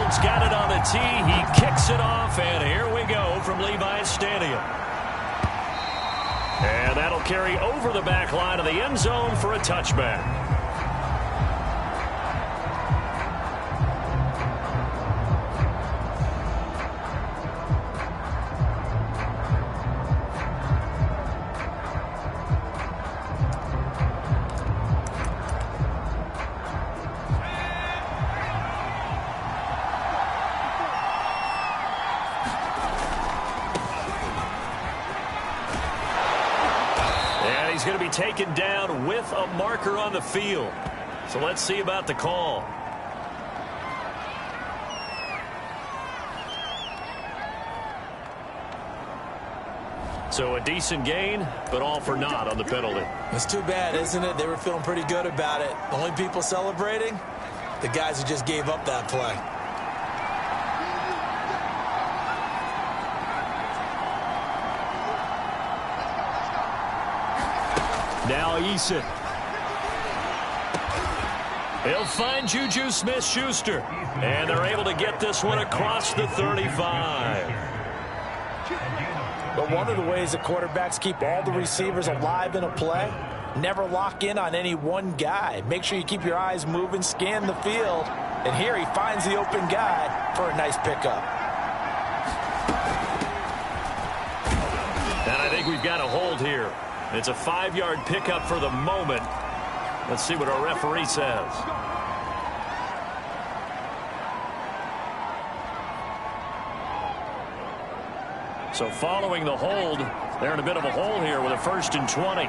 Fields got it on the tee. He kicks it off, and here we go from Levi's Stadium. And that'll carry over the back line of the end zone for a touchback. He's going to be taken down with a marker on the field. So let's see about the call. So a decent gain, but all for naught on the penalty. It's too bad, isn't it? They were feeling pretty good about it. The only people celebrating, the guys who just gave up that play. Now Eason. He'll find Juju Smith-Schuster. And they're able to get this one across the 35. But one of the ways that quarterbacks keep all the receivers alive in a play, never lock in on any one guy. Make sure you keep your eyes moving, scan the field. And here he finds the open guy for a nice pickup. And I think we've got a hold here. It's a 5-yard pickup for the moment. Let's see what our referee says. So following the hold, they're in a bit of a hole here with a 1st and 20.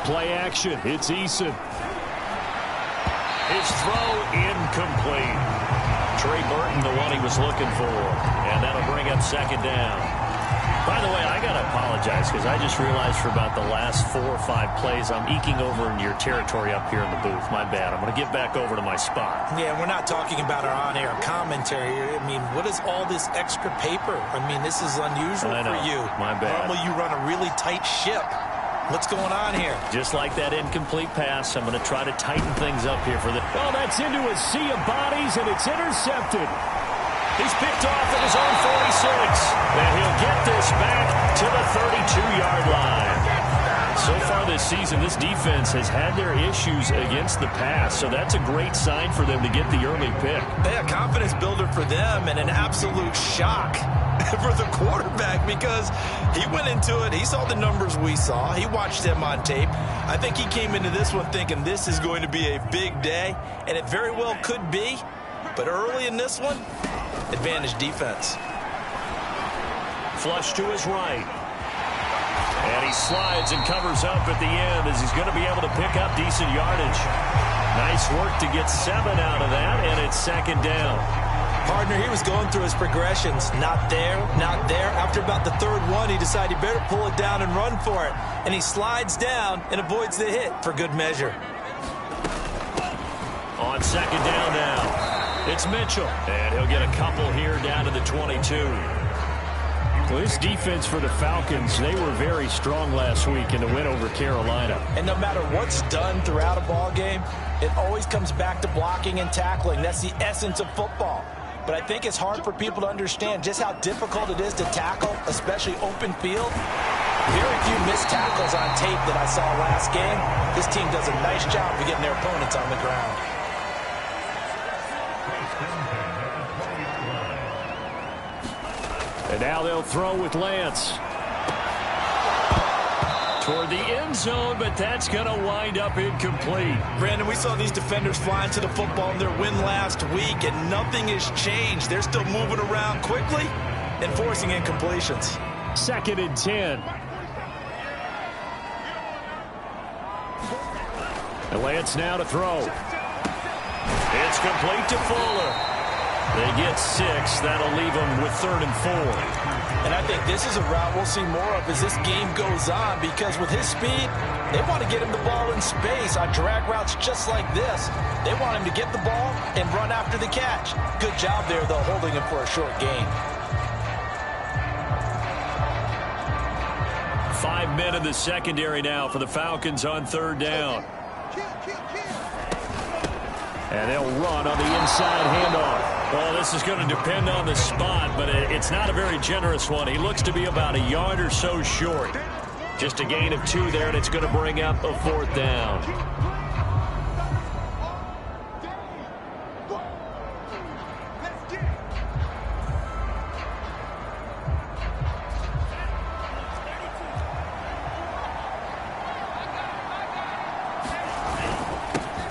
Play action. It's Eason. His throw incomplete. Trey Burton, the one he was looking for. And that'll bring up 2nd down. By the way, I got to apologize because I just realized for about the last 4 or 5 plays, I'm eking over in your territory up here in the booth. My bad. I'm going to get back over to my spot. Yeah, we're not talking about our on-air commentary here. I mean, what is all this extra paper? I mean, this is unusual for you. My bad. Normally you run a really tight ship. What's going on here? Just like that incomplete pass, I'm going to try to tighten things up here for the... Oh, that's into a sea of bodies, and it's intercepted. He's picked off at his own 46. And he'll get this back to the 32-yard line. So far this season, this defense has had their issues against the pass. So that's a great sign for them to get the early pick. Yeah, confidence builder for them and an absolute shock for the quarterback because he went into it. He saw the numbers we saw. He watched them on tape. I think he came into this one thinking this is going to be a big day, and it very well could be. But early in this one, advantage defense. Flush to his right. And he slides and covers up at the end as he's going to be able to pick up decent yardage. Nice work to get 7 out of that, and it's 2nd down. Partner, he was going through his progressions. Not there, not there. After about the 3rd one, he decided he better pull it down and run for it. And he slides down and avoids the hit for good measure. On 2nd down now, it's Mitchell. And he'll get a couple here down to the 22. Well, this defense for the Falcons, they were very strong last week in the win over Carolina. And no matter what's done throughout a ball game, it always comes back to blocking and tackling. That's the essence of football. But I think it's hard for people to understand just how difficult it is to tackle, especially open field. Very few missed tackles on tape that I saw last game. This team does a nice job of getting their opponents on the ground. And now they'll throw with Lance. Toward the end zone, but that's going to wind up incomplete. Brandon, we saw these defenders flying to the football in their win last week, and nothing has changed. They're still moving around quickly and forcing incompletions. 2nd and 10. And Lance now to throw. It's complete to Fuller. They get 6. That'll leave them with 3rd and 4. And I think this is a route we'll see more of as this game goes on because with his speed, they want to get him the ball in space on drag routes just like this. They want him to get the ball and run after the catch. Good job there, though, holding him for a short gain. 5 men in the secondary now for the Falcons on 3rd down. And they'll run on the inside handoff. Well, this is going to depend on the spot, but it's not a very generous one. He looks to be about a yard or so short. Just a gain of 2 there, and it's going to bring up a 4th down.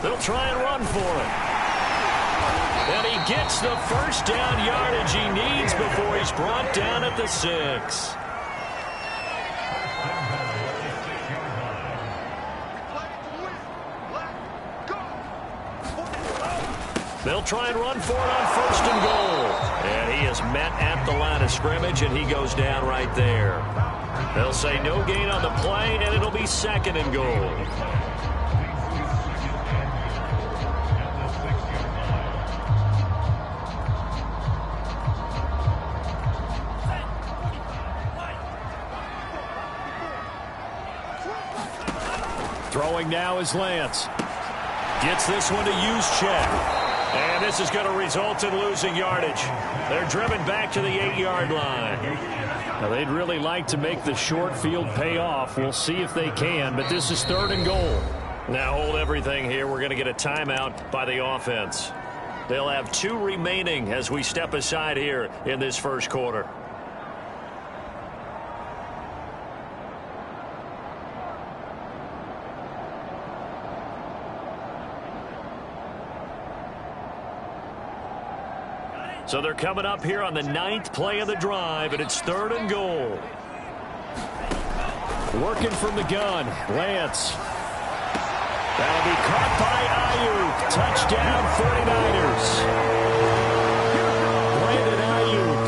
They'll try and run for it. And he gets the first down yardage he needs before he's brought down at the 6. They'll try and run for it on 1st and goal. And he is met at the line of scrimmage, and he goes down right there. They'll say no gain on the play, and it'll be 2nd and goal. Throwing now is Lance. Gets this one to Juszczyk. And this is going to result in losing yardage. They're driven back to the 8-yard line. Now, they'd really like to make the short field pay off. We'll see if they can, but this is 3rd and goal. Now hold everything here. We're going to get a timeout by the offense. They'll have 2 remaining as we step aside here in this first quarter. So they're coming up here on the 9th play of the drive, and it's 3rd and goal. Working from the gun, Lance. That'll be caught by Ayuk. Touchdown, 49ers. Brandon Ayuk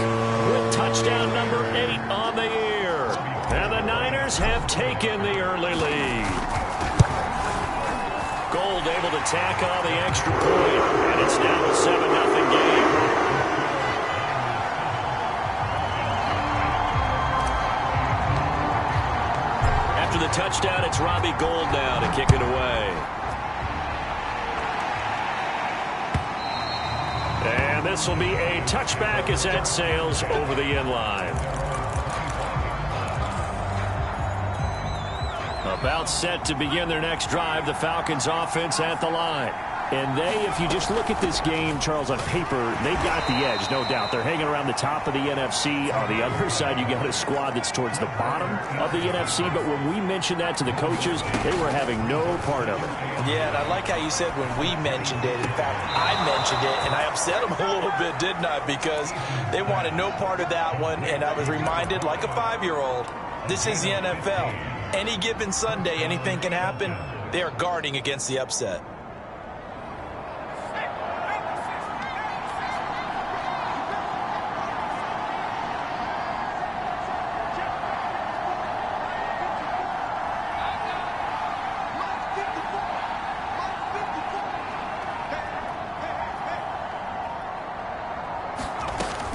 with touchdown number 8 on the year. And the Niners have taken the early lead. Gold able to tack on the extra point, and it's now a 7-0 game. After the touchdown, it's Robbie Gould now to kick it away. And this will be a touchback as that sails over the end line. About set to begin their next drive, the Falcons offense at the line. And if you just look at this game, Charles, on paper, they've got the edge, no doubt. They're hanging around the top of the NFC. On the other side, you got a squad that's towards the bottom of the NFC. But when we mentioned that to the coaches, they were having no part of it. Yeah, and I like how you said when we mentioned it. In fact, I mentioned it, and I upset them a little bit, didn't I? Because they wanted no part of that one, and I was reminded, like a 5-year-old, this is the NFL. Any given Sunday, anything can happen. They are guarding against the upset.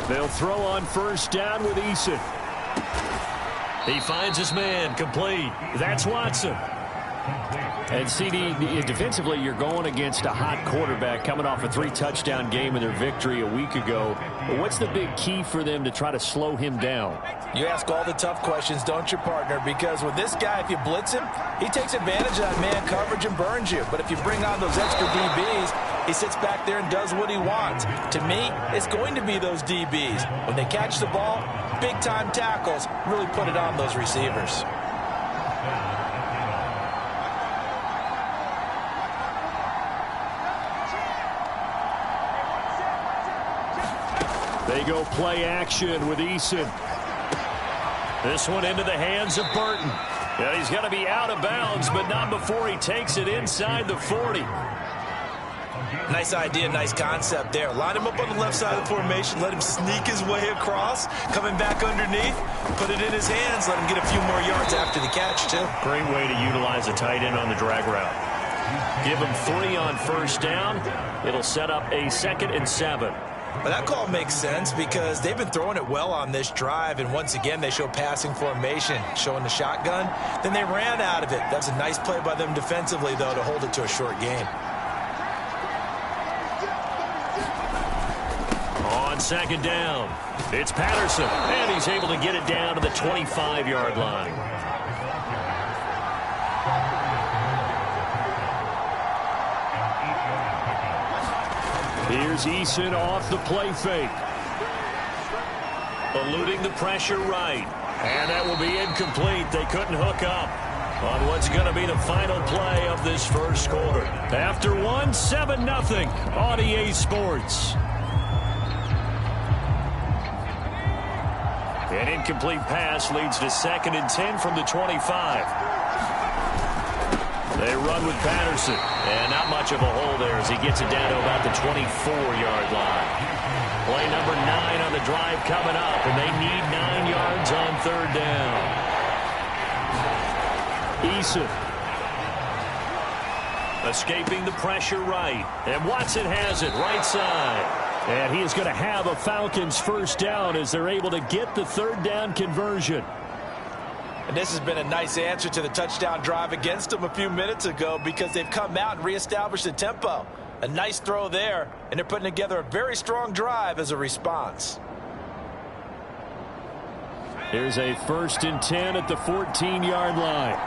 They'll throw on 1st down with Eason. He finds his man, complete. That's Watson. And CD, defensively, you're going against a hot quarterback coming off a 3-touchdown game in their victory a week ago. What's the big key for them to try to slow him down? You ask all the tough questions, don't you, partner? Because with this guy, if you blitz him, he takes advantage of that man coverage and burns you. But if you bring on those extra DBs, he sits back there and does what he wants. To me, it's going to be those DBs. When they catch the ball, big-time tackles really put it on those receivers. They go play action with Eason. This one into the hands of Burton. Yeah, he's got to be out of bounds, but not before he takes it inside the 40. Nice idea, nice concept there. Line him up on the left side of the formation, let him sneak his way across, coming back underneath, put it in his hands, let him get a few more yards after the catch, too. Great way to utilize a tight end on the drag route. Give him 3 on 1st down. It'll set up a 2nd and 7. But that call makes sense because they've been throwing it well on this drive, and once again they show passing formation, showing the shotgun. Then they ran out of it. That's a nice play by them defensively, though, to hold it to a short game. On second down, it's Patterson, and he's able to get it down to the 25-yard line. Here's Eason off the play fake. Eluding the pressure right. And that will be incomplete. They couldn't hook up on what's going to be the final play of this first quarter. After one, 7-0 on EA Sports. An incomplete pass leads to 2nd and 10 from the 25. They run with Patterson. And not much of a hole there as he gets it down to about the 24-yard line. Play number 9 on the drive coming up, and they need 9 yards on 3rd down. Eason. Escaping the pressure right. And Watson has it right side. And he is going to have a Falcons first down as they're able to get the 3rd down conversion. And this has been a nice answer to the touchdown drive against them a few minutes ago because they've come out and reestablished the tempo. A nice throw there, and they're putting together a very strong drive as a response. Here's a 1st and 10 at the 14-yard line.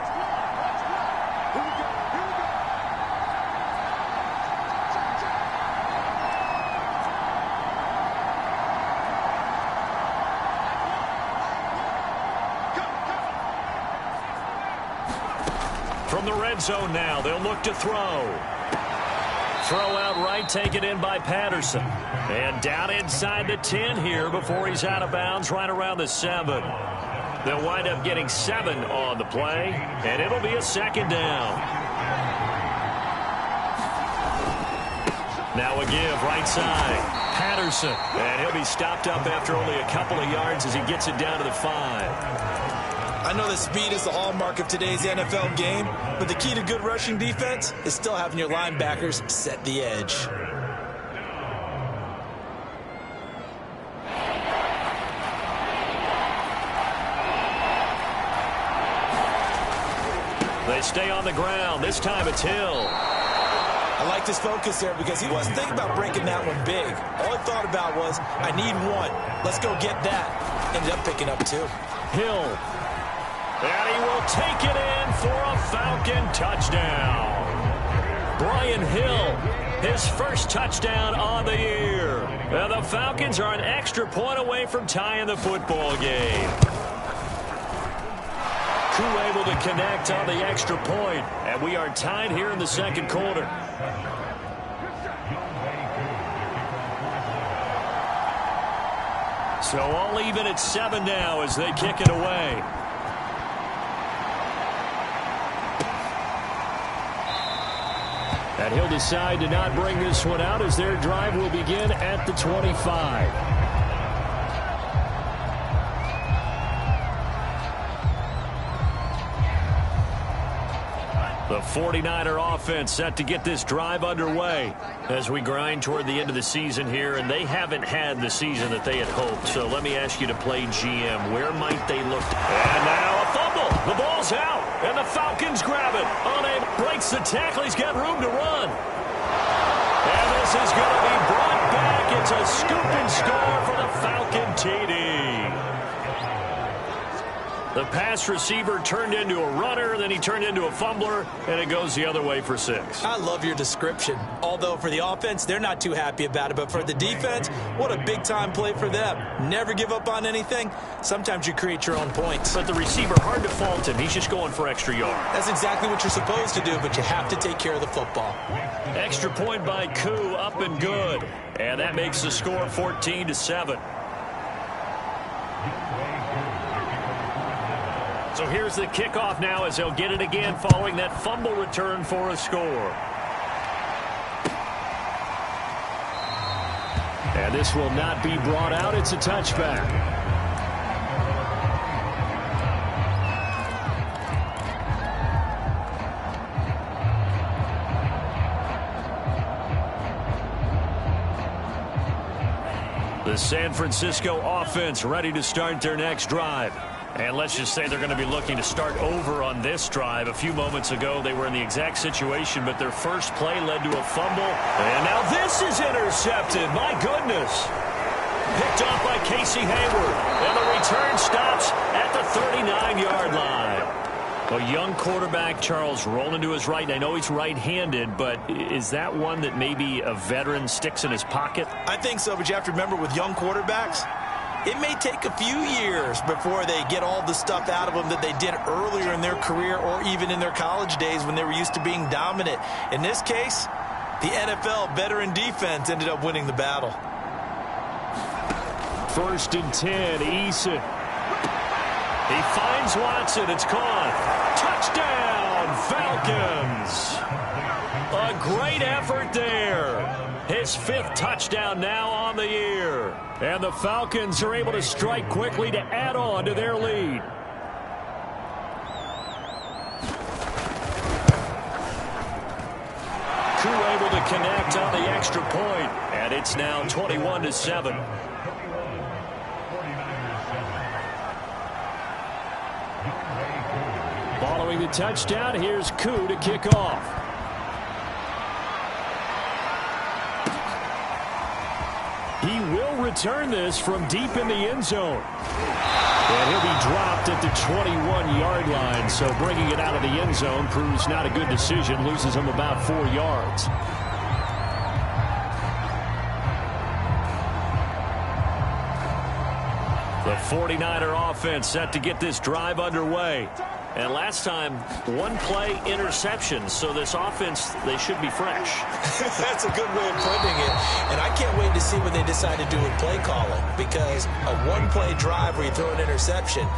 From the red zone now, they'll look to throw. Throw out right, taken in by Patterson. And down inside the 10 here before he's out of bounds right around the 7. They'll wind up getting 7 on the play, and it'll be a 2nd down. Now a give right side. Patterson. And he'll be stopped up after only a couple of yards as he gets it down to the 5. I know that speed is the hallmark of today's NFL game, but the key to good rushing defense is still having your linebackers set the edge. They stay on the ground. This time it's Hill. I liked his focus there because he wasn't thinking about breaking that one big. All he thought about was, I need 1. Let's go get that. Ended up picking up 2. Hill. And he will take it in for a Falcon touchdown. Brian Hill, his first touchdown on the year. And the Falcons are an extra point away from tying the football game. Koo able to connect on the extra point, and we are tied here in the 2nd quarter. So all even at 7 now as they kick it away. And he'll decide to not bring this one out as their drive will begin at the 25. The 49er offense set to get this drive underway as we grind toward the end of the season here, and they haven't had the season that they had hoped. So let me ask you to play GM. Where might they look? And now a fumble. The ball's out, and the Falcons grab it. Unable, breaks the tackle. He's got room to run. And this is going to be brought back. It's a scoop and score for the Falcon TD. The pass receiver turned into a runner, then he turned into a fumbler, and it goes the other way for 6. I love your description. Although for the offense, they're not too happy about it. But for the defense, what a big-time play for them. Never give up on anything. Sometimes you create your own points. But the receiver, hard to fault him. He's just going for extra yard. That's exactly what you're supposed to do, but you have to take care of the football. Extra point by Koo, up and good. And that makes the score 14-7. So here's the kickoff now as they'll get it again following that fumble return for a score. And this will not be brought out. It's a touchback. The San Francisco offense ready to start their next drive. And let's just say they're going to be looking to start over on this drive. A few moments ago, they were in the exact situation, but their first play led to a fumble. And now this is intercepted. My goodness. Picked off by Casey Hayward. And the return stops at the 39-yard line. A young quarterback, Charles, rolling to his right. And I know he's right-handed, but is that one that maybe a veteran sticks in his pocket? I think so, but you have to remember with young quarterbacks, it may take a few years before they get all the stuff out of them that they did earlier in their career or even in their college days when they were used to being dominant. In this case, the NFL veteran defense ended up winning the battle. 1st and 10, Eason. He finds Watson. It's caught. Touchdown, Falcons. A great effort there. His 5th touchdown now on the year. And the Falcons are able to strike quickly to add on to their lead. Crew able to connect on the extra point. And it's now 21-7. Following the touchdown, here's Koo to kick off. He will return this from deep in the end zone. And he'll be dropped at the 21-yard line, so bringing it out of the end zone proves not a good decision, loses him about 4 yards. The 49er offense set to get this drive underway. And last time, 1-play interception. So this offense, they should be fresh. That's a good way of putting it. And I can't wait to see what they decide to do with play calling. Because a 1-play drive where you throw an interception,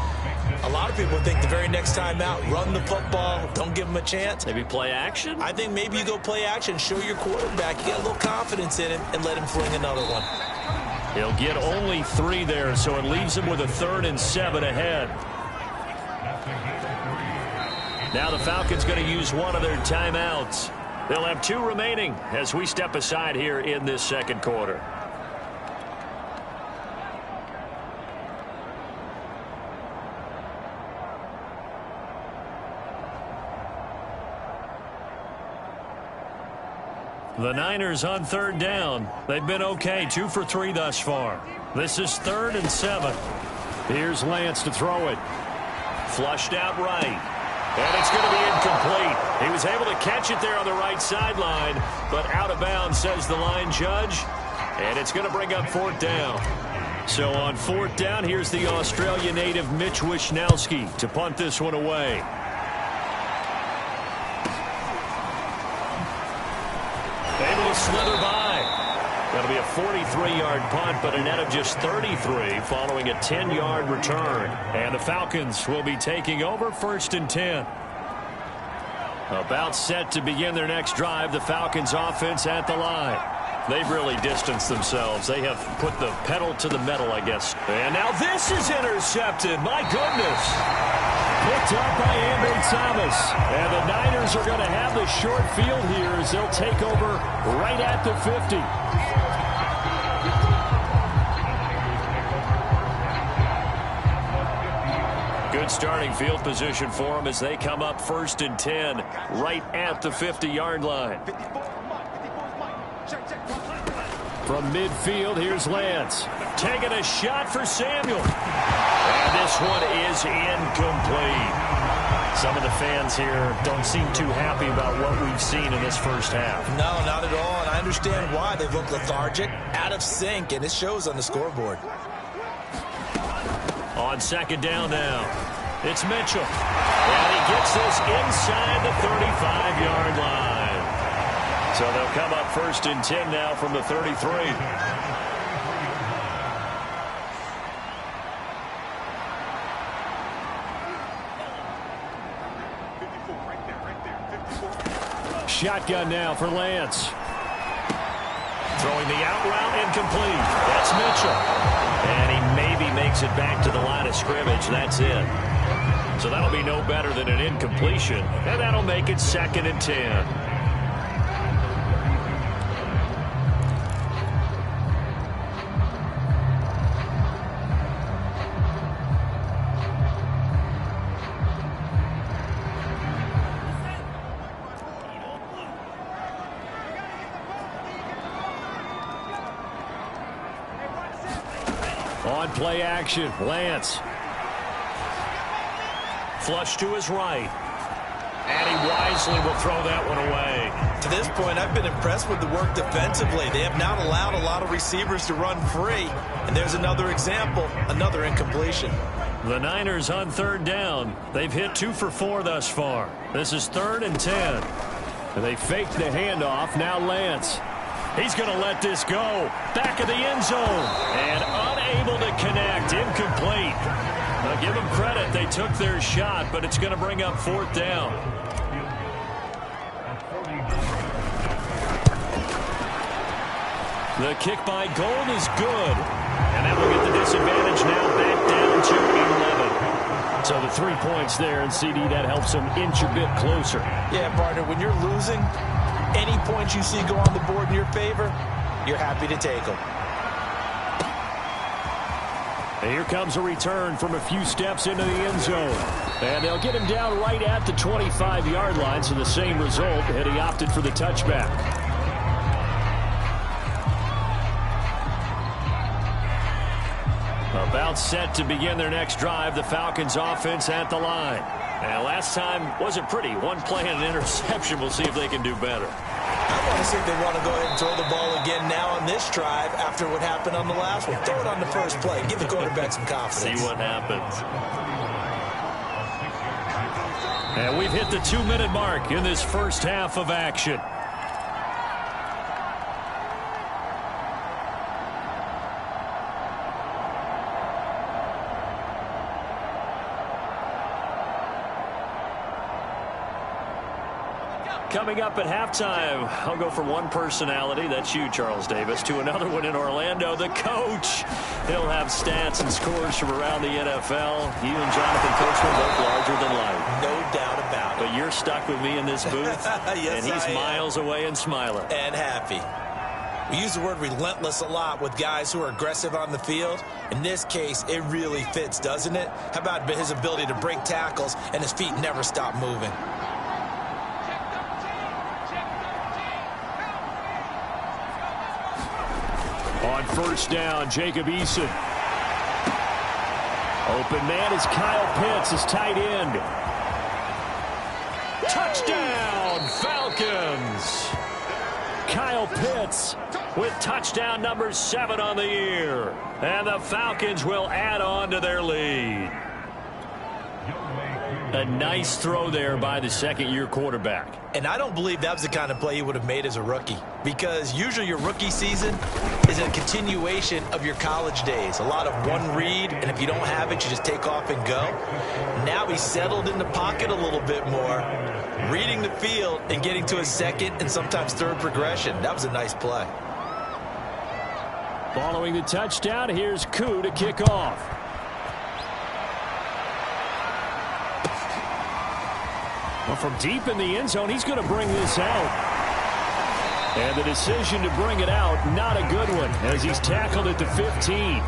a lot of people think the very next time out, run the football, don't give them a chance. Maybe play action? I think maybe you go play action, show your quarterback, you get a little confidence in him, and let him fling another one. He'll get only 3 there, so it leaves him with a 3rd and 7 ahead. Now the Falcons going to use one of their timeouts. They'll have 2 remaining as we step aside here in this second quarter. The Niners on 3rd down. They've been okay, 2 for 3 thus far. This is 3rd and 7. Here's Lance to throw it. Flushed out right. And it's going to be incomplete. He was able to catch it there on the right sideline, but out of bounds, says the line judge. And it's going to bring up 4th down. So on 4th down, here's the Australia native Mitch Wishnowski to punt this one away. Able to slither by. That'll be a 43-yard punt, but a net of just 33 following a 10-yard return. And the Falcons will be taking over 1st and 10. About set to begin their next drive, the Falcons offense at the line. They've really distanced themselves. They have put the pedal to the metal, I guess. And now this is intercepted. My goodness. Picked up by Amber Thomas. And the Niners are going to have the short field here as they'll take over right at the 50. Good starting field position for them as they come up 1st and 10 right at the 50-yard line. From midfield, here's Lance. Taking a shot for Samuel. And this one is incomplete. Some of the fans here don't seem too happy about what we've seen in this first half. No, not at all, and I understand why. They look lethargic, out of sync, and it shows on the scoreboard. On 2nd down now, it's Mitchell. And he gets this inside the 35-yard line. So they'll come up 1st and 10 now from the 33. Shotgun now for Lance. Throwing the out route incomplete. That's Mitchell. And he maybe makes it back to the line of scrimmage. That's it. So that'll be no better than an incompletion. And that'll make it 2nd and 10. On play action, Lance. Flush to his right. And he wisely will throw that one away. To this point, I've been impressed with the work defensively. They have not allowed a lot of receivers to run free. And there's another example, another incompletion. The Niners on third down. They've hit 2 for 4 thus far. This is 3rd and 10. And they fake the handoff. Now Lance. He's going to let this go. Back of the end zone. And unable to connect. Incomplete. Now give them credit. They took their shot, but it's going to bring up 4th down. The kick by Gold is good. And that will get the disadvantage now back down to 11. So the 3 points there, and CD, that helps them inch a bit closer. Yeah, partner, when you're losing, any points you see go on the board in your favor, you're happy to take them. And here comes a return from a few steps into the end zone. And they'll get him down right at the 25-yard line, so the same result, and he opted for the touchback. About set to begin their next drive, the Falcons offense at the line. And last time wasn't pretty. One play and an interception. We'll see if they can do better. I want to see if they want to go ahead and throw the ball again now on this drive after what happened on the last one. Throw it on the first play. Give the quarterback some confidence. See what happens. And we've hit the 2-minute mark in this first half of action. Coming up at halftime, I'll go from one personality, that's you, Charles Davis, to another one in Orlando, the coach. He'll have stats and scores from around the NFL. You and Jonathan Coachman both larger than life. No doubt about it. But you're stuck with me in this booth, yes, and he's miles away and smiling. And happy. We use the word relentless a lot with guys who are aggressive on the field. In this case, it really fits, doesn't it? How about his ability to break tackles and his feet never stop moving? On first down, Jacob Eason. Open man is Kyle Pitts, his tight end. Touchdown, Falcons! Kyle Pitts with touchdown number 7 on the year. And the Falcons will add on to their lead. A nice throw there by the second-year quarterback. And I don't believe that was the kind of play he would have made as a rookie, because usually your rookie season is a continuation of your college days. A lot of one read, and if you don't have it, you just take off and go. Now he's settled in the pocket a little bit more, reading the field and getting to his second and sometimes third progression. That was a nice play. Following the touchdown, here's Koo to kick off. Well, from deep in the end zone, he's going to bring this out. And the decision to bring it out, not a good one, as he's tackled at the 15.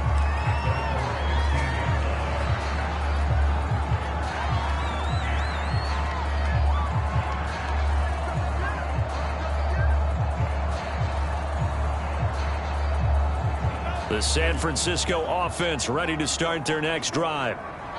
The San Francisco offense ready to start their next drive.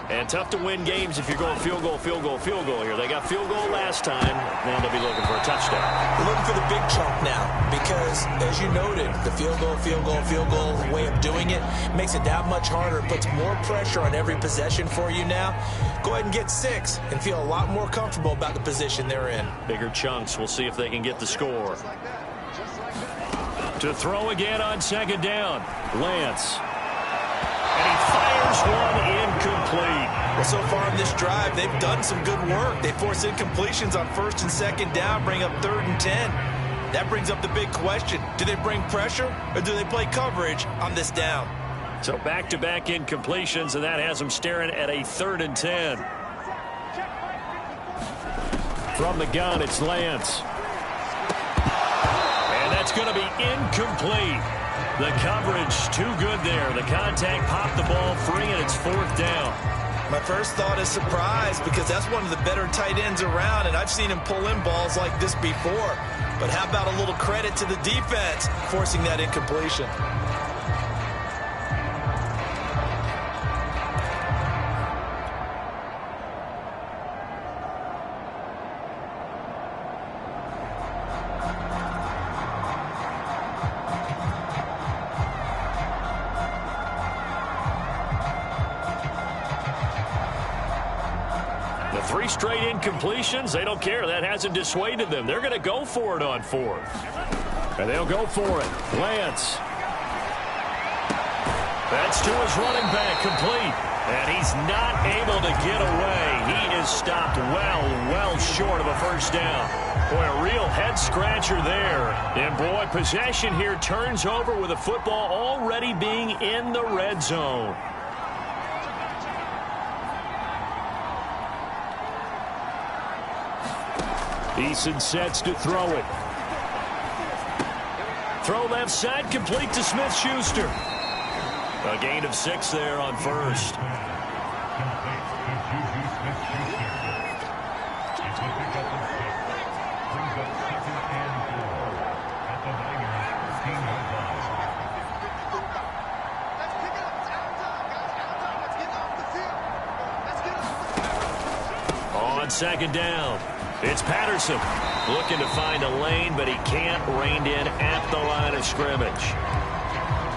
And tough to win games if you're going field goal, field goal, field goal here. They got field goal last time. Now they'll be looking for a touchdown. They're looking for the big chunk now because, as you noted, the field goal, field goal, field goal way of doing it makes it that much harder. It puts more pressure on every possession for you now. Go ahead and get 6 and feel a lot more comfortable about the position they're in. Bigger chunks. We'll see if they can get the score. To throw again on second down, Lance. And he fires one incomplete. Well, so far in this drive, they've done some good work. They force incompletions on first and second down, bring up 3rd and 10. That brings up the big question. Do they bring pressure or do they play coverage on this down? So back-to-back incompletions, and that has them staring at a 3rd and 10. From the gun, it's Lance. And that's going to be incomplete. The coverage too good there. The contact popped the ball free, and it's 4th down. My first thought is surprise because that's one of the better tight ends around, and I've seen him pull in balls like this before. But how about a little credit to the defense forcing that incompletion? With 3 straight incompletions, they don't care. That hasn't dissuaded them. They're going to go for it on 4th. And they'll go for it. Lance. That's to his running back, complete. And he's not able to get away. He is stopped well short of a first down. Boy, a real head-scratcher there. And, boy, possession here turns over with the football already being in the red zone. Eason sets to throw it. Throw left side, complete to Smith-Schuster. A gain of 6 there on first. On second down, it's Patterson looking to find a lane, but he can't rein in at the line of scrimmage.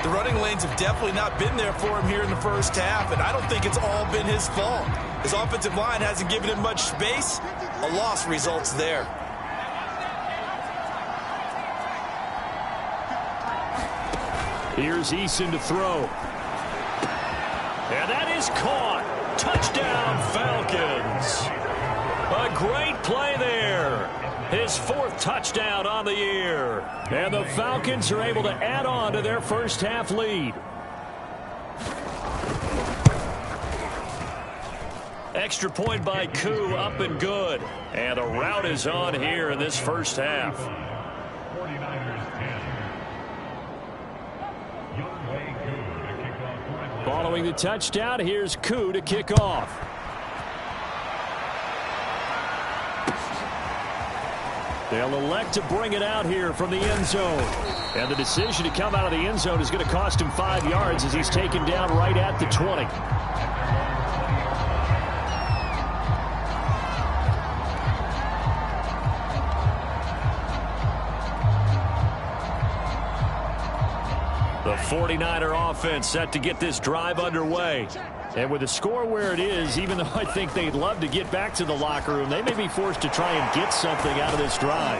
The running lanes have definitely not been there for him here in the first half, and I don't think it's all been his fault. His offensive line hasn't given him much space. A loss results there. Here's Eason to throw. And that is caught. Touchdown, Falcons. A great play there. His 4th touchdown on the year. And the Falcons are able to add on to their first half lead. Extra point by Koo, up and good. And a rout is on here in this first half. Following the touchdown, here's Koo to kick off. They'll elect to bring it out here from the end zone. And the decision to come out of the end zone is going to cost him 5 yards as he's taken down right at the 20. The 49er offense set to get this drive underway. And with the score where it is, even though I think they'd love to get back to the locker room, they may be forced to try and get something out of this drive.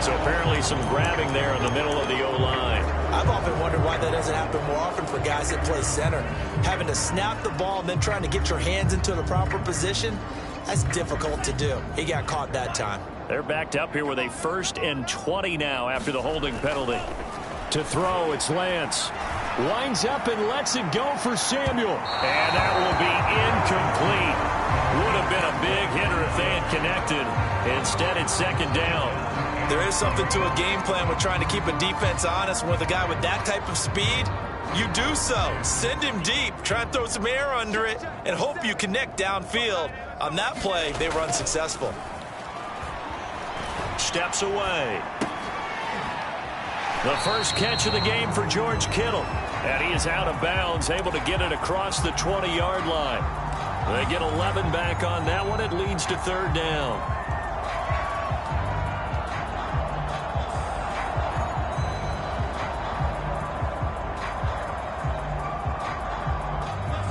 So apparently some grabbing there in the middle of the O-line. I've often wondered why that doesn't happen more often for guys that play center. Having to snap the ball and then trying to get your hands into the proper position, that's difficult to do. He got caught that time. They're backed up here with a 1st and 20 now after the holding penalty. To throw, it's Lance. Winds up and lets it go for Samuel. And that will be incomplete. Would have been a big hitter if they had connected. Instead, it's second down. There is something to a game plan with trying to keep a defense honest. With a guy with that type of speed, you do so. Send him deep. Try and throw some air under it and hope you connect downfield. On that play, they were unsuccessful. Steps away. The first catch of the game for George Kittle. And he is out of bounds, able to get it across the 20-yard line. They get 11 back on that one. It leads to 3rd down.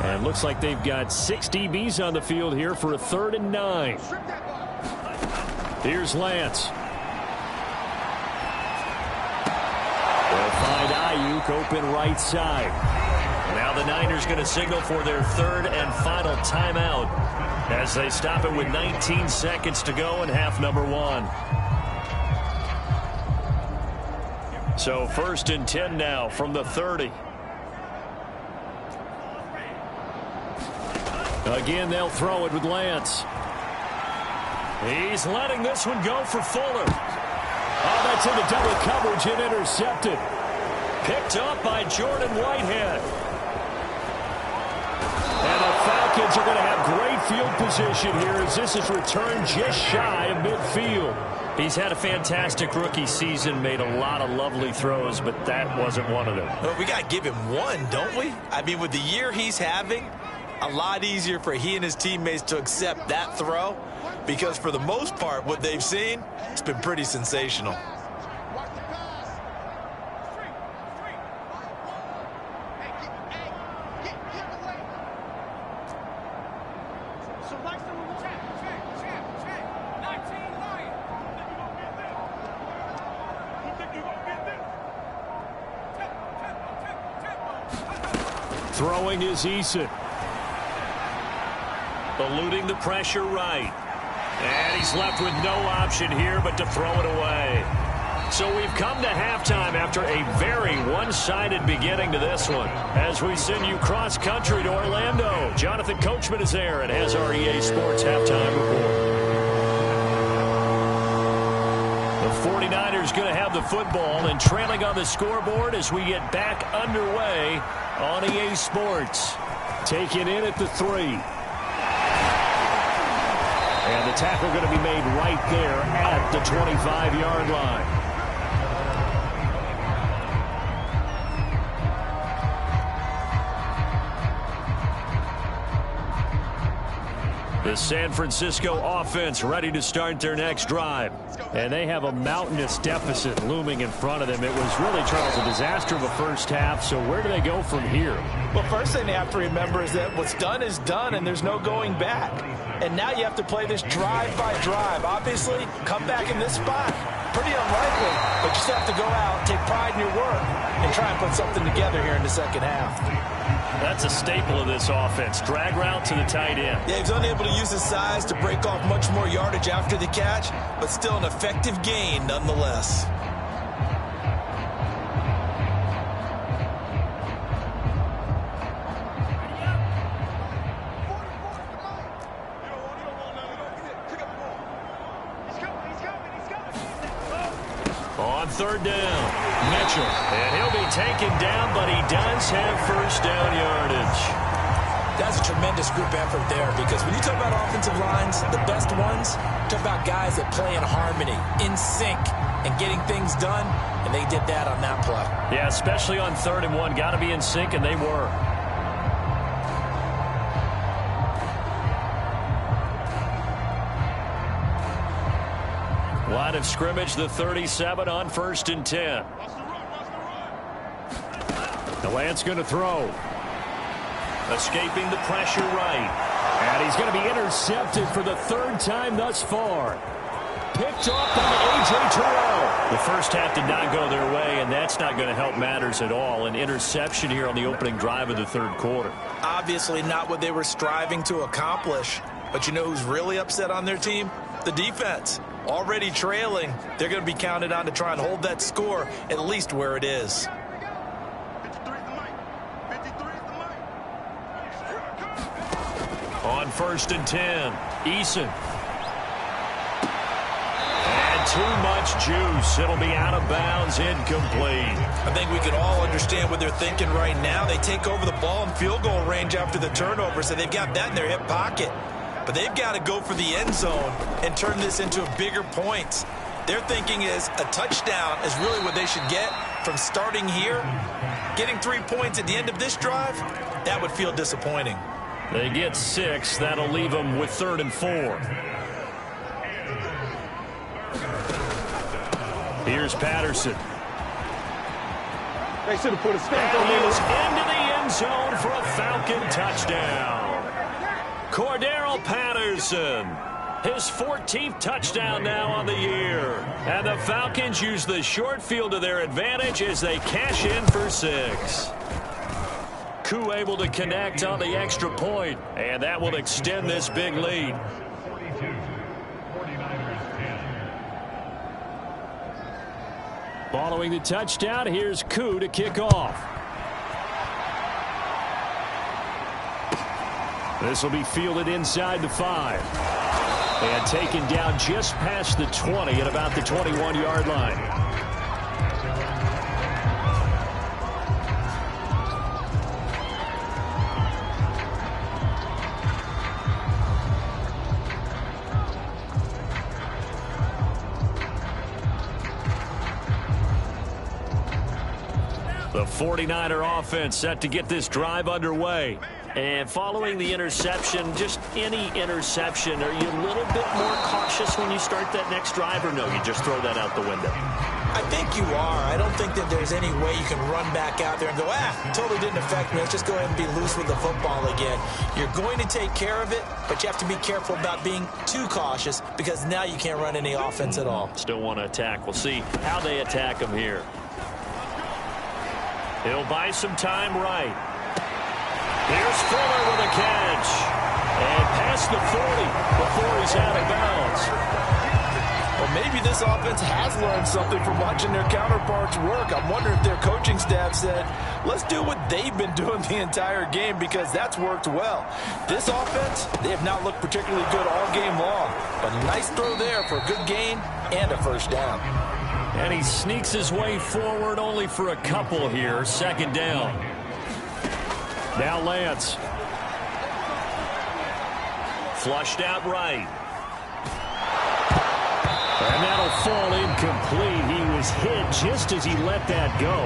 And looks like they've got 6 DBs on the field here for a 3rd and 9. Here's Lance. Find Ayuk open right side. Now the Niners going to signal for their 3rd and final timeout as they stop it with 19 seconds to go in half number 1. So 1st and 10 now from the 30. Again, they'll throw it with Lance. He's letting this one go for Fuller. Oh, that's into double coverage and intercepted. Picked up by Jordan Whitehead. And the Falcons are going to have great field position here as this is returned just shy of midfield. He's had a fantastic rookie season, made a lot of lovely throws, but that wasn't one of them. Well, we got to give him one, don't we? I mean, with the year he's having, a lot easier for he and his teammates to accept that throw because for the most part, what they've seen, it's been pretty sensational. Throwing is Eason. Eluding the pressure right. And he's left with no option here but to throw it away. So we've come to halftime after a very one-sided beginning to this one. As we send you cross-country to Orlando, Jonathan Coachman is there and has our EA Sports halftime report. The 49ers going to have the football and trailing on the scoreboard as we get back underway on EA Sports. Taken in at the 3. And the tackle going to be made right there at the 25-yard line. The San Francisco offense ready to start their next drive. And they have a mountainous deficit looming in front of them. It was really, Charles, a disaster of a first half. So where do they go from here? Well, first thing they have to remember is that what's done is done, and there's no going back. And now you have to play this drive by drive. Obviously, come back in this spot. Pretty unlikely, but you still have to go out, take pride in your work, and try and put something together here in the second half. That's a staple of this offense. Drag route to the tight end. Yeah, he's unable to use his size to break off much more yardage after the catch, but still an effective gain nonetheless. On third down, Mitchell. And he'll be taken down, but he does have first down yardage. That's a tremendous group effort there, because when you talk about offensive lines, the best ones, talk about guys that play in harmony, in sync, and getting things done, and they did that on that play. Yeah, especially on 3rd and 1. Got to be in sync, and they were. Line of scrimmage, the 37 on 1st and 10. Lance going to throw. Escaping the pressure right. And he's going to be intercepted for the 3rd time thus far. Picked off by A.J. Terrell. The first half did not go their way, and that's not going to help matters at all. An interception here on the opening drive of the 3rd quarter. Obviously not what they were striving to accomplish. But you know who's really upset on their team? The defense. Already trailing, they're going to be counted on to try and hold that score at least where it is. On 1st and 10, Eason. And too much juice. It'll be out of bounds, incomplete. I think we can all understand what they're thinking right now. They take over the ball in field goal range after the turnover, so they've got that in their hip pocket. But they've got to go for the end zone and turn this into bigger points. Their thinking is a touchdown is really what they should get from starting here. Getting 3 points at the end of this drive, that would feel disappointing. They get 6. That'll leave them with 3rd and 4. Here's Patterson. They should have put a stamp on He is into the end zone for a Falcon touchdown. Cordero Patterson, his 14th touchdown now on the year. And the Falcons use the short field to their advantage as they cash in for 6. Koo able to connect on the extra point, and that will extend this big lead. Following the touchdown, here's Koo to kick off. This will be fielded inside the 5. And taken down just past the 20 at about the 21-yard line. The 49er offense set to get this drive underway. And following the interception, just any interception, are you a little bit more cautious when you start that next drive, or no, you just throw that out the window? I think you are. I don't think that there's any way you can run back out there and go, totally didn't affect me. Let's just go ahead and be loose with the football again. You're going to take care of it, but you have to be careful about being too cautious, because now you can't run any offense at all. Still want to attack. We'll see how they attack them here. He'll buy some time right. Here's Fuller with a catch. And past the 40 before he's out of bounds. Well, maybe this offense has learned something from watching their counterparts work. I'm wondering if their coaching staff said, let's do what they've been doing the entire game, because that's worked well. This offense, they have not looked particularly good all game long. But a nice throw there for a good gain and a first down. And he sneaks his way forward only for a couple here. Second down. Now Lance. Flushed out right. And that'll fall incomplete. He was hit just as he let that go.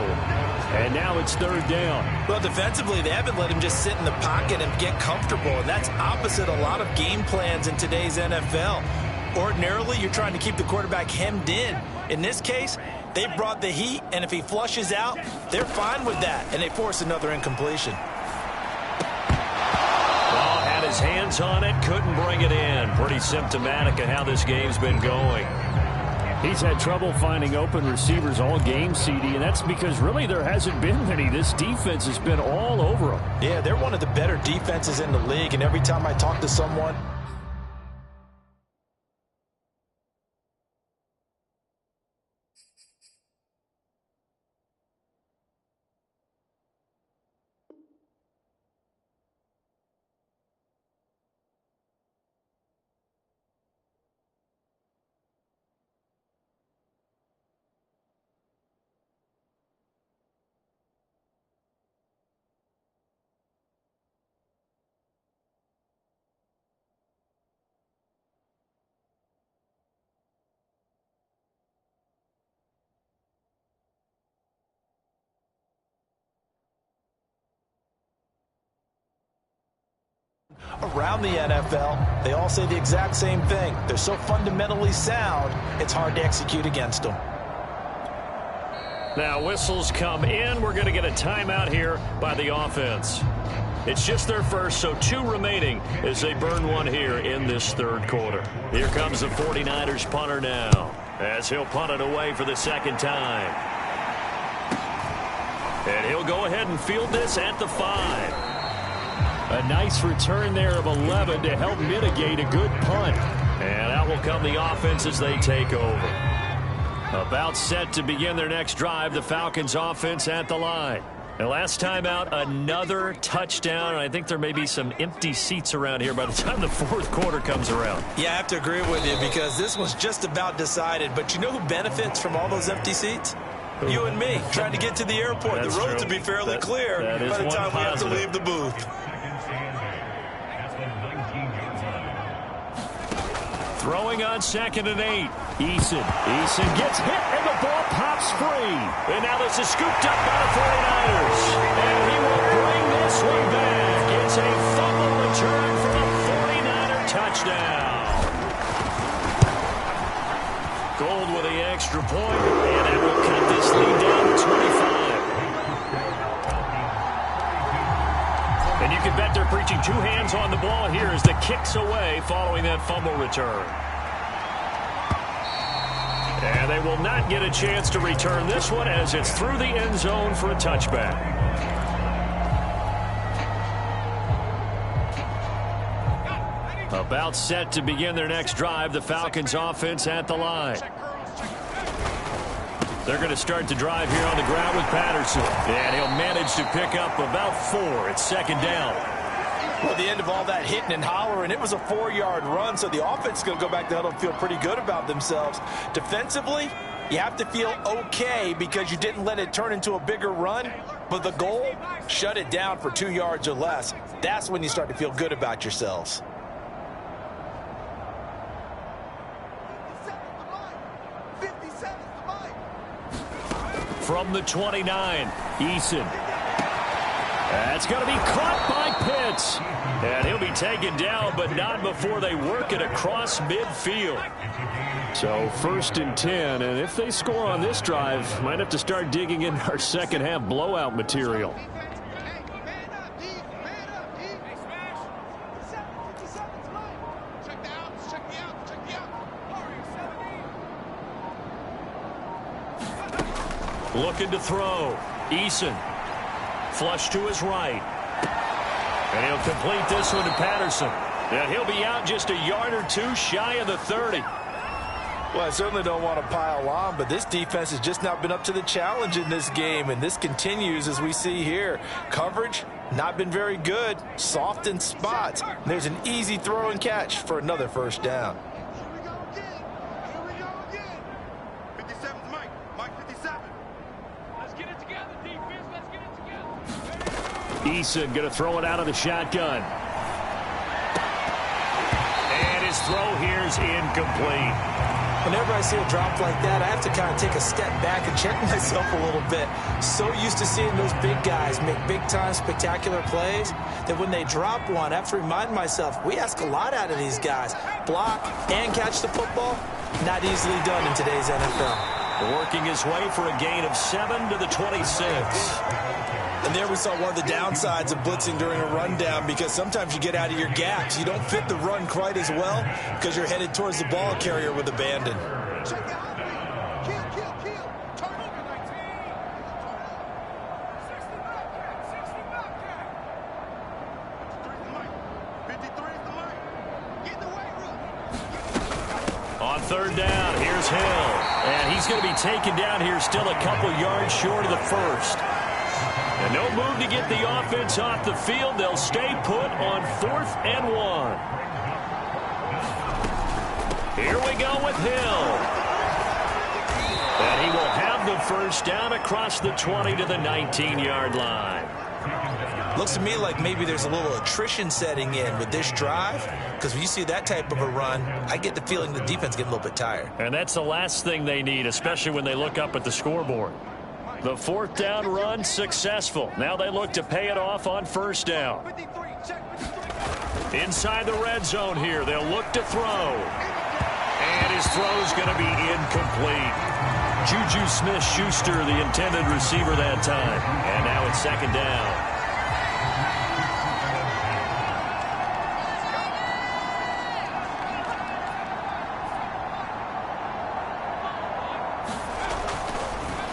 And now it's third down. Well, defensively, they haven't let him just sit in the pocket and get comfortable. And that's opposite a lot of game plans in today's NFL. Ordinarily, you're trying to keep the quarterback hemmed in. In this case, they brought the heat, and if he flushes out, they're fine with that, and they force another incompletion. Well, had his hands on it, couldn't bring it in. Pretty symptomatic of how this game's been going. He's had trouble finding open receivers all game, CD, and that's because really there hasn't been many. This defense has been all over him. Yeah, they're one of the better defenses in the league, and every time I talk to someone, around the NFL, they all say the exact same thing. They're so fundamentally sound, it's hard to execute against them. Now whistles come in. We're going to get a timeout here by the offense. It's just their first, so 2 remaining as they burn one here in this third quarter. Here comes the 49ers punter now, as he'll punt it away for the second time. And he'll go ahead and field this at the 5. A nice return there of 11 to help mitigate a good punt. And out will come the offense as they take over. About set to begin their next drive, the Falcons offense at the line. And last time out, another touchdown. I think there may be some empty seats around here by the time the fourth quarter comes around. Yeah, I have to agree with you because this was just about decided. But you know who benefits from all those empty seats? You and me, trying to get to the airport. That's the roads true. will be fairly clear by the time we have to leave the booth. Throwing on 2nd and 8. Eason gets hit, and the ball pops free. And now this is scooped up by the 49ers. And he will bring this one back. It's a fumble return for a 49er touchdown. Gold with the extra point, and that will cut this lead down to 25. And you can bet they're preaching 2 hands on the ball here as the kick's away following that fumble return. And they will not get a chance to return this one as it's through the end zone for a touchback. About set to begin their next drive, the Falcons offense at the line. They're going to start the drive here on the ground with Patterson. And he'll manage to pick up about 4. It's 2nd down. Well, the end of all that hitting and hollering, it was a 4-yard run, so the offense is going to go back to huddle and feel pretty good about themselves. Defensively, you have to feel okay because you didn't let it turn into a bigger run, but the goal, shut it down for 2 yards or less. That's when you start to feel good about yourselves. From the 29, Eason. That's going to be caught by Pitts. And he'll be taken down, but not before they work it across midfield. So 1st and 10, and if they score on this drive, might have to start digging in our second half blowout material. Looking to throw. Eason. Flush to his right. And he'll complete this one to Patterson. And he'll be out just a yard or two shy of the 30. Well, I certainly don't want to pile on, but this defense has just not been up to the challenge in this game, and this continues as we see here. Coverage, not been very good, soft in spots. There's an easy throw and catch for another first down. Eason going to throw it out of the shotgun. And his throw here is incomplete. Whenever I see a drop like that, I have to kind of take a step back and check myself a little bit. So used to seeing those big guys make big-time spectacular plays that when they drop one, I have to remind myself, we ask a lot out of these guys. Block and catch the football, not easily done in today's NFL. Working his way for a gain of 7 to the 26. And there we saw one of the downsides of blitzing during a rundown, because sometimes you get out of your gaps. You don't fit the run quite as well because you're headed towards the ball carrier with abandon. On third down, here's Hill. And he's going to be taken down here still a couple yards short of the first. And no move to get the offense off the field. They'll stay put on 4th and 1. Here we go with Hill. And he will have the first down across the 20 to the 19-yard line. Looks to me like maybe there's a little attrition setting in with this drive, because when you see that type of a run, I get the feeling the defense getting a little bit tired. And that's the last thing they need, especially when they look up at the scoreboard. The 4th down run successful. Now they look to pay it off on first down. Inside the red zone here, they'll look to throw. And his throw's going to be incomplete. Juju Smith-Schuster, the intended receiver that time. And now it's 2nd down.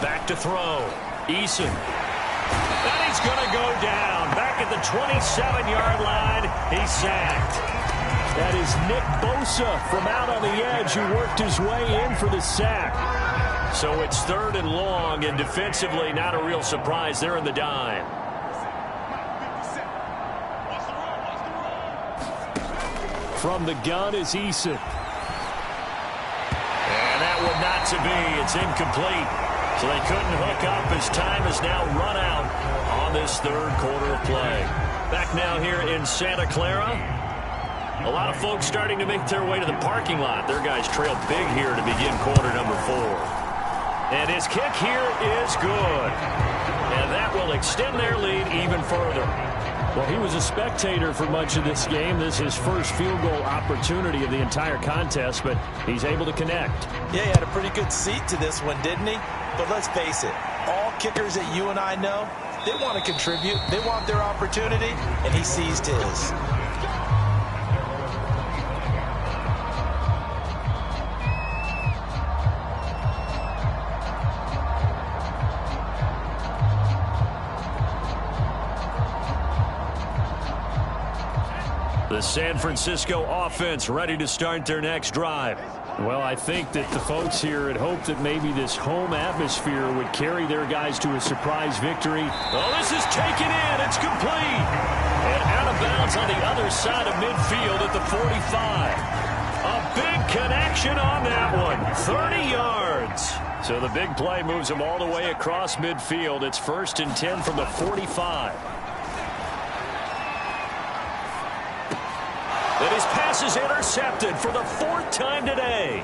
Back to throw. Eason. And he's going to go down. Back at the 27-yard line. He's sacked. That is Nick Bosa from out on the edge who worked his way in for the sack. So it's 3rd and long, and defensively not a real surprise. They're in the dime. From the gun is Eason. And that one not to be. It's incomplete. So they couldn't hook up as time has now run out on this 3rd quarter of play. Back now here in Santa Clara. A lot of folks starting to make their way to the parking lot. Their guys trail big here to begin quarter number 4. And his kick here is good. And that will extend their lead even further. Well, he was a spectator for much of this game. This is his first field goal opportunity of the entire contest, but he's able to connect. Yeah, he had a pretty good seat to this one, didn't he? But let's face it, all kickers that you and I know, they want to contribute. They want their opportunity, and he seized his. The San Francisco offense ready to start their next drive. Well, I think that the folks here had hoped that maybe this home atmosphere would carry their guys to a surprise victory. Oh, this is taken in. It's complete. And out of bounds on the other side of midfield at the 45. A big connection on that one. 30 yards. So the big play moves them all the way across midfield. It's 1st and 10 from the 45. And his pass is intercepted for the 4th time today.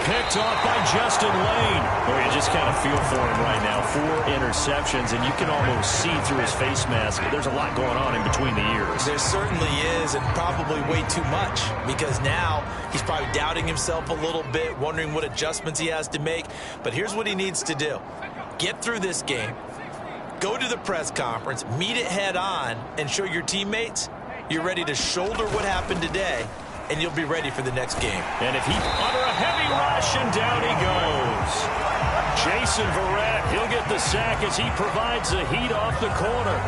Picked off by Justin Lane. Boy, you just kind of feel for him right now. 4 interceptions, and you can almost see through his face mask. There's a lot going on in between the ears. There certainly is, and probably way too much, because now he's probably doubting himself a little bit, wondering what adjustments he has to make. But here's what he needs to do. Get through this game, go to the press conference, meet it head on, and show your teammates you're ready to shoulder what happened today, and you'll be ready for the next game. And if he under a heavy rush, and down he goes. Jason Verrett, he'll get the sack as he provides the heat off the corner.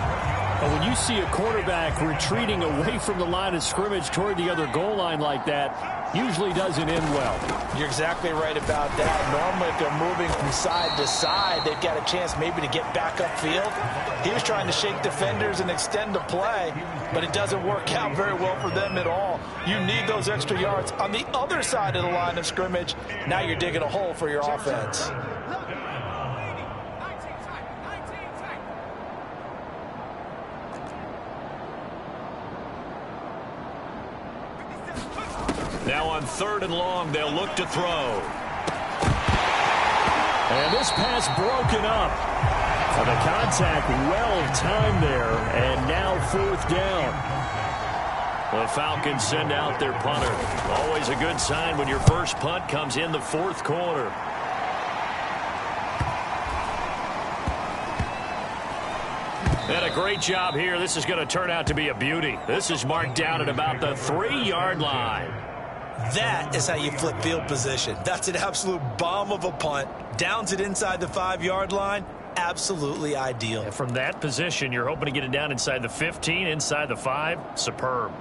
But when you see a quarterback retreating away from the line of scrimmage toward the other goal line like that, usually doesn't end well. You're exactly right about that. Normally, if they're moving from side to side, they've got a chance maybe to get back upfield. He was trying to shake defenders and extend the play, but it doesn't work out very well for them at all. You need those extra yards on the other side of the line of scrimmage. Now you're digging a hole for your offense. Now on 3rd and long, they'll look to throw. And this pass broken up. So the contact well timed there, and now 4th down. The Falcons send out their punter. Always a good sign when your first punt comes in the 4th quarter. And a great job here. This is going to turn out to be a beauty. This is marked down at about the 3-yard line. That is how you flip field position. That's an absolute bomb of a punt. Downs it inside the 5-yard line. Absolutely ideal. And from that position, you're hoping to get it down inside the 15, inside the 5. Superb.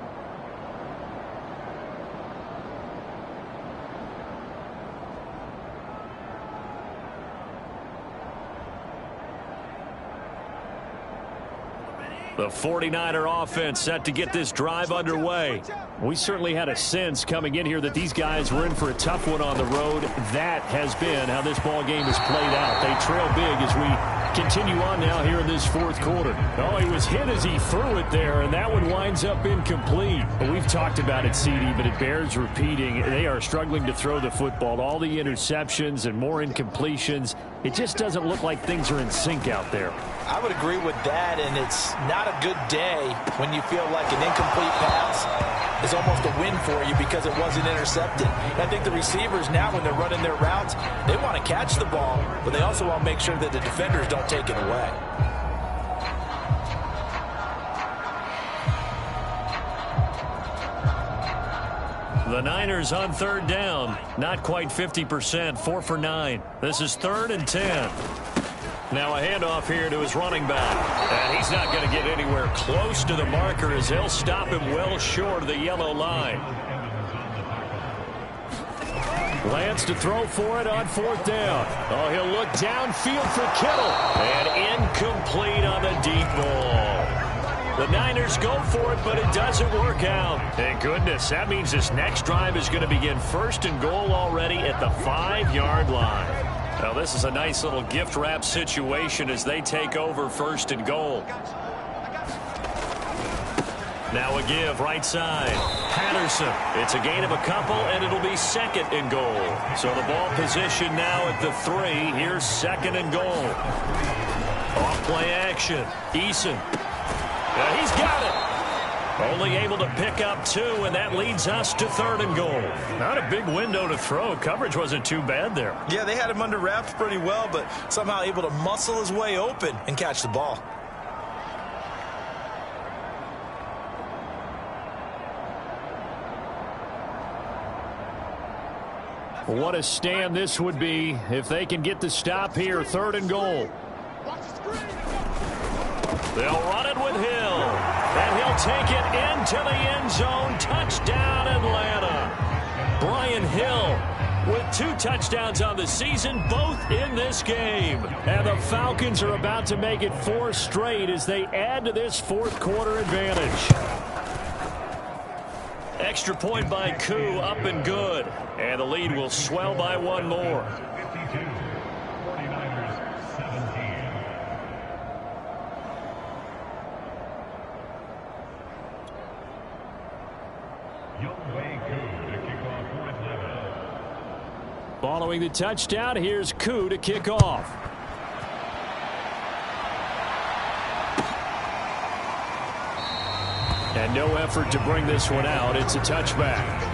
The 49er offense set to get this drive underway. We certainly had a sense coming in here that these guys were in for a tough one on the road. That has been how this ball game has played out. They trail big as we continue on now here in this 4th quarter. Oh, he was hit as he threw it there, and that one winds up incomplete. But we've talked about it, CD, but it bears repeating. They are struggling to throw the football. All the interceptions and more incompletions. It just doesn't look like things are in sync out there. I would agree with that, and it's not a good day when you feel like an incomplete pass is almost a win for you because it wasn't intercepted. And I think the receivers now, when they're running their routes, they want to catch the ball, but they also want to make sure that the defenders don't take it away. The Niners on 3rd down. Not quite 50%, 4 for 9. This is 3rd and 10. Now a handoff here to his running back. And he's not going to get anywhere close to the marker as they'll stop him well short of the yellow line. Lance to throw for it on 4th down. Oh, he'll look downfield for Kittle. And incomplete on the deep ball. The Niners go for it, but it doesn't work out. Thank goodness. That means this next drive is going to begin 1st and goal already at the 5-yard line. Now, this is a nice little gift wrap situation as they take over 1st and goal. Now a give right side. Patterson. It's a gain of a couple, and it'll be 2nd and goal. So the ball position now at the 3. Here's 2nd and goal. Off play action. Eason. He's got it. Only able to pick up 2, and that leads us to 3rd and goal. Not a big window to throw. Coverage wasn't too bad there. Yeah, they had him under wraps pretty well, but somehow able to muscle his way open and catch the ball. What a stand this would be if they can get the stop here. 3rd and goal. They'll run it with Hill. And he'll take it into the end zone. Touchdown, Atlanta. Brian Hill with 2 touchdowns on the season, both in this game. And the Falcons are about to make it 4 straight as they add to this 4th quarter advantage. Extra point by Koo, up and good. And the lead will swell by 1 more. Following the touchdown, here's Koo to kick off. And no effort to bring this one out. It's a touchback.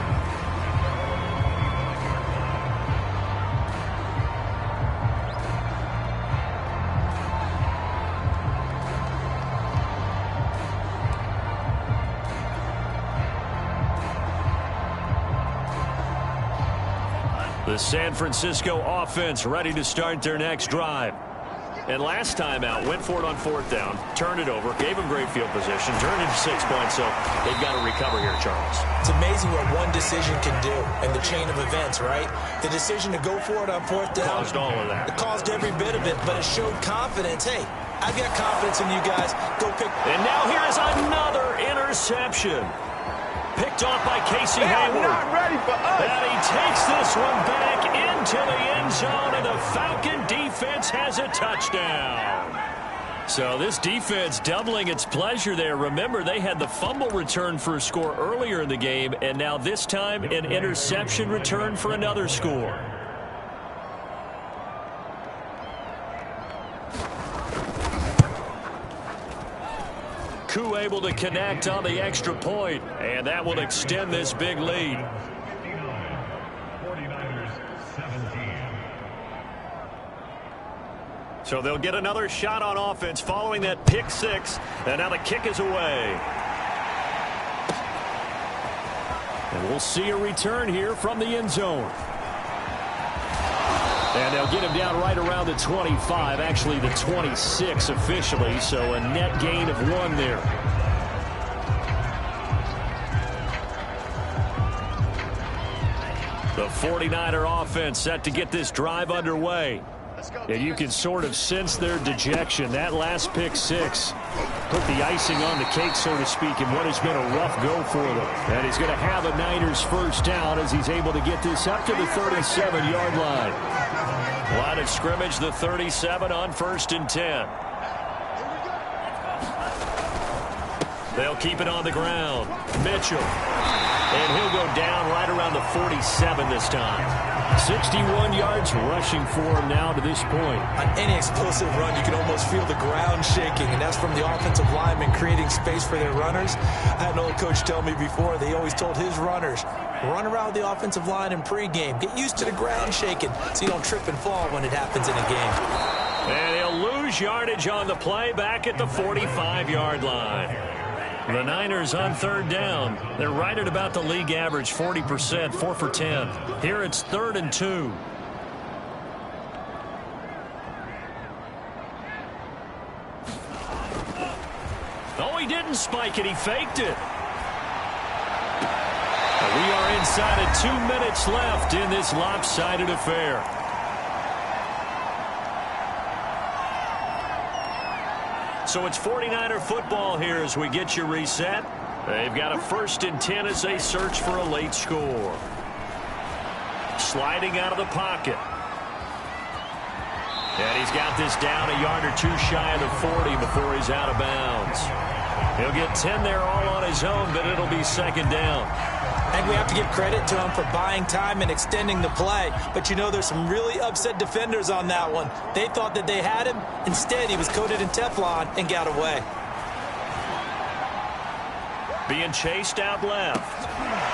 The San Francisco offense ready to start their next drive. And last time out, went for it on 4th down, turned it over, gave him great field position, turned into 6 points, so they've got to recover here, Charles. It's amazing what one decision can do in the chain of events, right? The decision to go for it on 4th down. Caused all of that. It caused every bit of it, but it showed confidence. Hey, I've got confidence in you guys. Go pick. And now here's another interception. Picked off by Casey Hayward. Not ready for us. And he takes this one back into the end zone, and the Falcon defense has a touchdown. So this defense doubling its pleasure there. Remember, they had the fumble return for a score earlier in the game, and now this time an interception return for another score. Koo able to connect on the extra point, and that will extend this big lead. 49ers 17. So they'll get another shot on offense following that pick 6, and now the kick is away. And we'll see a return here from the end zone. And they'll get him down right around the 25, actually the 26 officially, so a net gain of 1 there. The 49er offense set to get this drive underway. And you can sort of sense their dejection. That last pick 6 put the icing on the cake, so to speak, in what has been a rough go for them. And he's going to have a Niners first down as he's able to get this up to the 37-yard line. Line of scrimmage, the 37 on 1st and 10. They'll keep it on the ground. Mitchell. And he'll go down right around the 47 this time. 61 yards rushing for him now to this point. On any explosive run, you can almost feel the ground shaking, and that's from the offensive linemen creating space for their runners. I had an old coach tell me before, they always told his runners, run around the offensive line in pregame. Get used to the ground shaking so you don't trip and fall when it happens in a game. And he'll lose yardage on the play back at the 45-yard line. The Niners on 3rd down. They're right at about the league average, 40%, 4 for 10. Here it's 3rd and 2. Oh, he didn't spike it. He faked it. We are inside of 2 minutes left in this lopsided affair. So it's 49er football here as we get you reset. They've got a 1st and 10 as they search for a late score. Sliding out of the pocket. And he's got this down a yard or 2 shy of the 40 before he's out of bounds. He'll get 10 there all on his own, but it'll be 2nd down. I think we have to give credit to him for buying time and extending the play. But, you know, there's some really upset defenders on that one. They thought that they had him. Instead, he was coated in Teflon and got away. Being chased out left.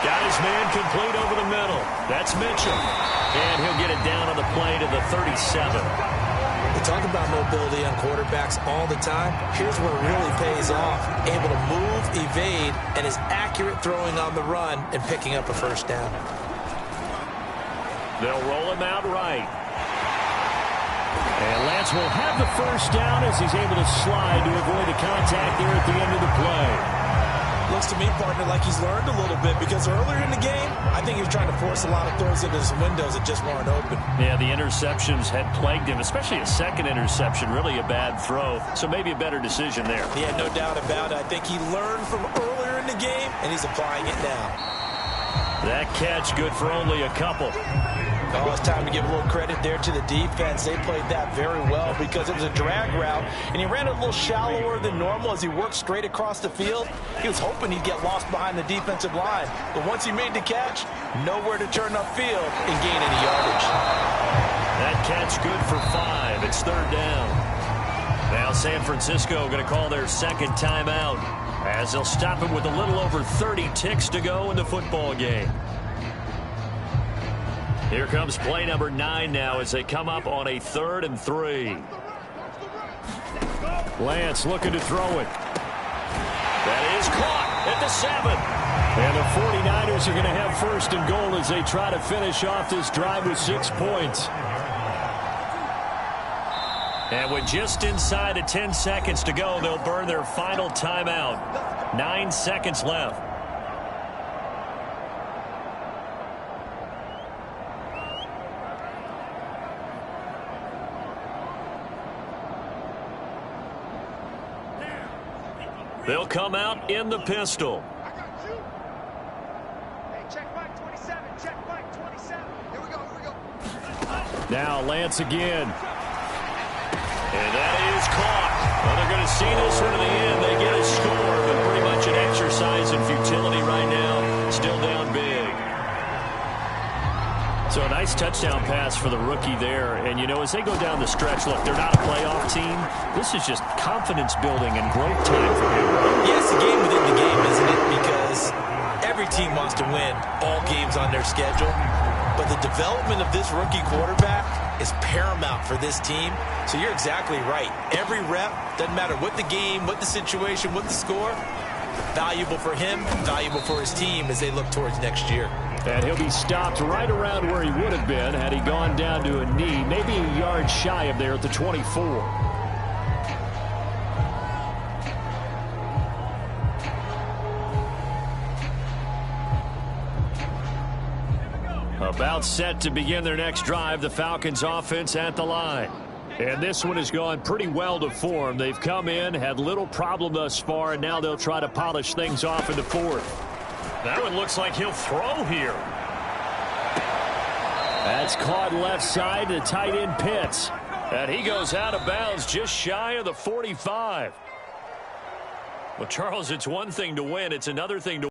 Got his man complete over the middle. That's Mitchell. And he'll get it down on the play to the 37. We talk about mobility on quarterbacks all the time. Here's where it really pays off. Able to move, evade, and is accurate throwing on the run and picking up a 1st down. They'll roll him out right. And Lance will have the 1st down as he's able to slide to avoid the contact there at the end of the play. Looks to me, partner, like he's learned a little bit, because earlier in the game, I think he was trying to force a lot of throws into some windows that just weren't open. Yeah, the interceptions had plagued him, especially a 2nd interception, really a bad throw. So maybe a better decision there. Yeah, no doubt about it. I think he learned from earlier in the game, and he's applying it now. That catch good for only a couple. Oh, it's time to give a little credit there to the defense. They played that very well because it was a drag route, and he ran it a little shallower than normal as he worked straight across the field. He was hoping he'd get lost behind the defensive line, but once he made the catch, nowhere to turn upfield and gain any yardage. That catch good for 5. It's 3rd down. Now San Francisco going to call their 2nd timeout as they'll stop him with a little over 30 ticks to go in the football game. Here comes play number 9 now as they come up on a 3rd and 3. Lance looking to throw it. That is caught at the 7. And the 49ers are going to have 1st and goal as they try to finish off this drive with 6 points. And with just inside of 10 seconds to go, they'll burn their final timeout. 9 seconds left. They'll come out in the pistol. Now Lance again. And that is caught. Well, they're going to see this one to the end. They get a score, but pretty much an exercise in futility right now. Still down big. So a nice touchdown pass for the rookie there. And, you know, as they go down the stretch, look, they're not a playoff team. This is just confidence building and growth time for him. Yes, the game within the game, isn't it? Because every team wants to win all games on their schedule. But the development of this rookie quarterback is paramount for this team. So you're exactly right. Every rep, doesn't matter what the game, what the situation, what the score, valuable for him, valuable for his team as they look towards next year. And he'll be stopped right around where he would have been had he gone down to a knee, maybe a yard shy of there at the 24. About set to begin their next drive, the Falcons offense at the line. And this one has gone pretty well to form. They've come in, had little problem thus far, and now they'll try to polish things off in the fourth. That one looks like he'll throw here. That's caught left side to tight end Pitts. And he goes out of bounds just shy of the 45. Well, Charles, it's one thing to win. It's another thing to